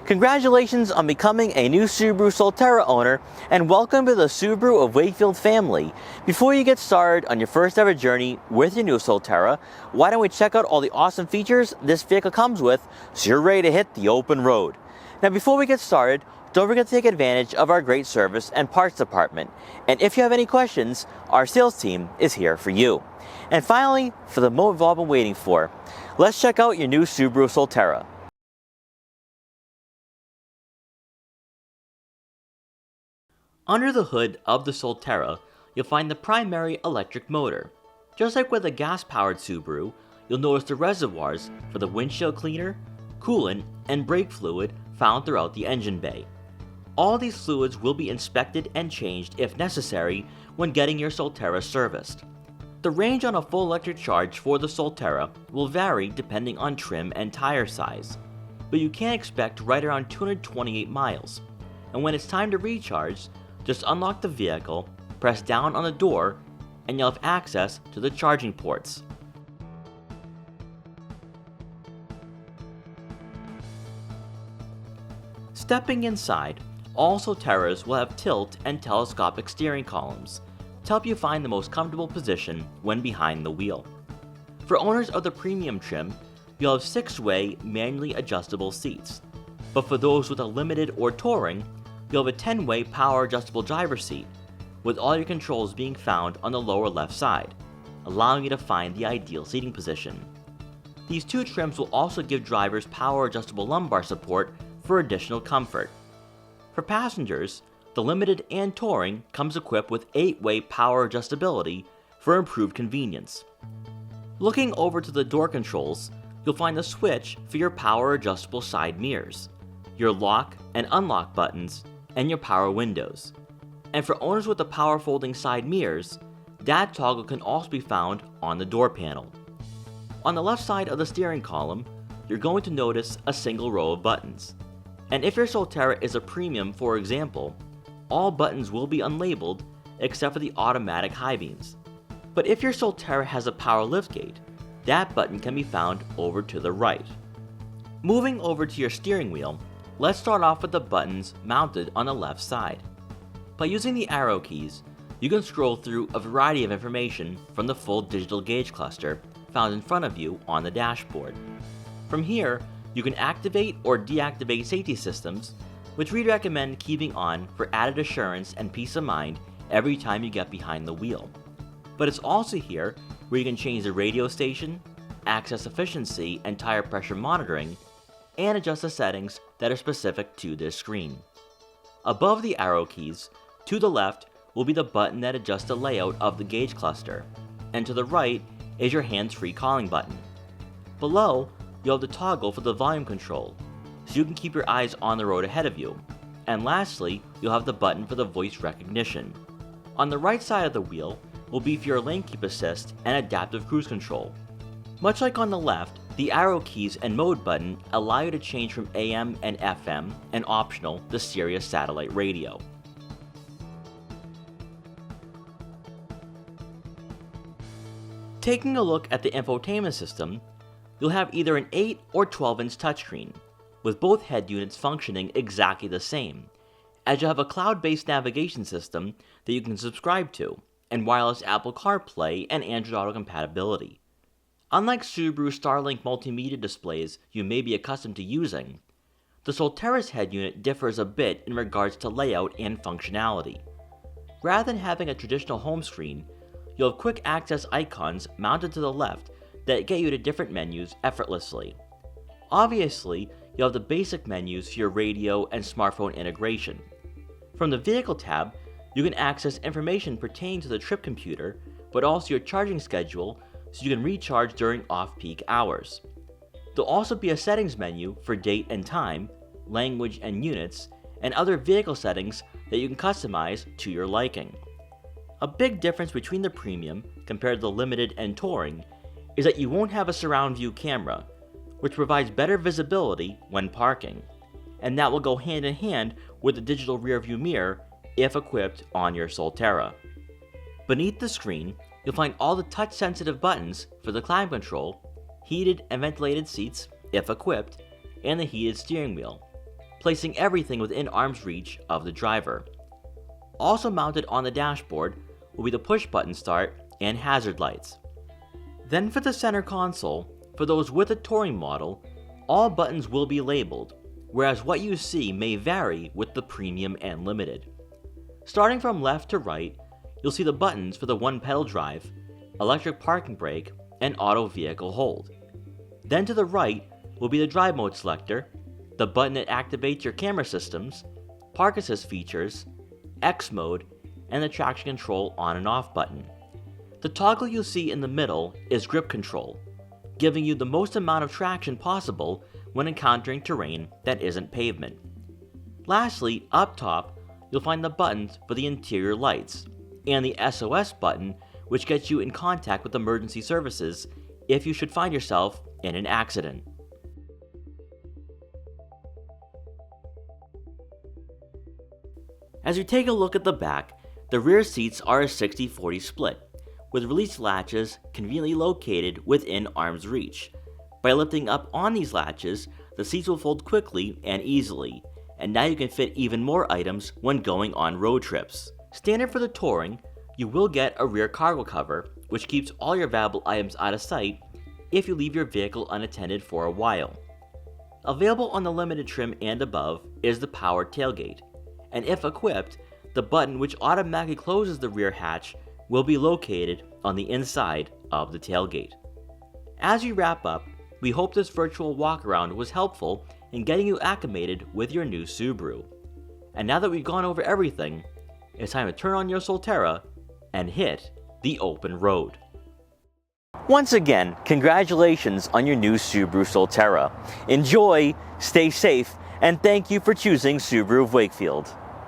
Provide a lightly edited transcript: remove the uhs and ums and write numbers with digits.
Congratulations on becoming a new Subaru Solterra owner, and welcome to the Subaru of Wakefield family. Before you get started on your first ever journey with your new Solterra, why don't we check out all the awesome features this vehicle comes with so you're ready to hit the open road. Now before we get started, don't forget to take advantage of our great service and parts department. And if you have any questions, our sales team is here for you. And finally, for the moment we've all been waiting for, let's check out your new Subaru Solterra. Under the hood of the Solterra, you'll find the primary electric motor. Just like with a gas-powered Subaru, you'll notice the reservoirs for the windshield cleaner, coolant, and brake fluid found throughout the engine bay. All these fluids will be inspected and changed if necessary when getting your Solterra serviced. The range on a full electric charge for the Solterra will vary depending on trim and tire size, but you can expect right around 228 miles. And when it's time to recharge, just unlock the vehicle, press down on the door, and you'll have access to the charging ports. Stepping inside, all Solterras will have tilt and telescopic steering columns to help you find the most comfortable position when behind the wheel. For owners of the premium trim, you'll have 6-way manually adjustable seats, but for those with a limited or touring, you'll have a 10-way power adjustable driver's seat, with all your controls being found on the lower left side, allowing you to find the ideal seating position. These two trims will also give drivers power adjustable lumbar support for additional comfort. For passengers, the limited and touring comes equipped with 8-way power adjustability for improved convenience. Looking over to the door controls, you'll find the switch for your power adjustable side mirrors, your lock and unlock buttons, and your power windows. And for owners with the power folding side mirrors, that toggle can also be found on the door panel. On the left side of the steering column, you're going to notice a single row of buttons. And if your Solterra is a premium, for example, all buttons will be unlabeled except for the automatic high beams. But if your Solterra has a power liftgate, that button can be found over to the right. Moving over to your steering wheel, let's start off with the buttons mounted on the left side. By using the arrow keys, you can scroll through a variety of information from the full digital gauge cluster found in front of you on the dashboard. From here, you can activate or deactivate safety systems, which we recommend keeping on for added assurance and peace of mind every time you get behind the wheel. But it's also here where you can change the radio station, access efficiency and tire pressure monitoring, and adjust the settings that are specific to this screen. Above the arrow keys, to the left will be the button that adjusts the layout of the gauge cluster, and to the right is your hands-free calling button. Below, you'll have the toggle for the volume control, so you can keep your eyes on the road ahead of you. And lastly, you'll have the button for the voice recognition. On the right side of the wheel will be for your lane keep assist and adaptive cruise control. Much like on the left, the arrow keys and mode button allow you to change from AM and FM, and optional, the Sirius satellite radio. Taking a look at the infotainment system, you'll have either an 8 or 12-inch touchscreen, with both head units functioning exactly the same, as you'll have a cloud-based navigation system that you can subscribe to, and wireless Apple CarPlay and Android Auto compatibility. Unlike Subaru Starlink multimedia displays you may be accustomed to using, the Solterra's head unit differs a bit in regards to layout and functionality. Rather than having a traditional home screen, you'll have quick access icons mounted to the left that get you to different menus effortlessly. Obviously, you'll have the basic menus for your radio and smartphone integration. From the Vehicle tab, you can access information pertaining to the trip computer, but also your charging schedule, so you can recharge during off-peak hours. There'll also be a settings menu for date and time, language and units, and other vehicle settings that you can customize to your liking. A big difference between the premium compared to the limited and touring is that you won't have a surround view camera, which provides better visibility when parking, and that will go hand in hand with the digital rear view mirror if equipped on your Solterra. Beneath the screen, you'll find all the touch-sensitive buttons for the climate control, heated and ventilated seats, if equipped, and the heated steering wheel, placing everything within arm's reach of the driver. Also mounted on the dashboard will be the push-button start and hazard lights. Then for the center console, for those with a touring model, all buttons will be labeled, whereas what you see may vary with the premium and limited. Starting from left to right, you'll see the buttons for the one-pedal drive, electric parking brake, and auto vehicle hold. Then to the right will be the drive mode selector, the button that activates your camera systems, park assist features, X mode, and the traction control on and off button. The toggle you'll see in the middle is grip control, giving you the most amount of traction possible when encountering terrain that isn't pavement. Lastly, up top, you'll find the buttons for the interior lights, and the SOS button, which gets you in contact with emergency services if you should find yourself in an accident. As you take a look at the back, the rear seats are a 60-40 split, with release latches conveniently located within arm's reach. By lifting up on these latches, the seats will fold quickly and easily, and now you can fit even more items when going on road trips. Standard for the touring, you will get a rear cargo cover, which keeps all your valuable items out of sight if you leave your vehicle unattended for a while. Available on the limited trim and above is the power tailgate, and if equipped, the button which automatically closes the rear hatch will be located on the inside of the tailgate. As we wrap up, we hope this virtual walkaround was helpful in getting you acclimated with your new Subaru. And now that we've gone over everything, it's time to turn on your Solterra and hit the open road. Once again, congratulations on your new Subaru Solterra. Enjoy, stay safe, and thank you for choosing Subaru of Wakefield.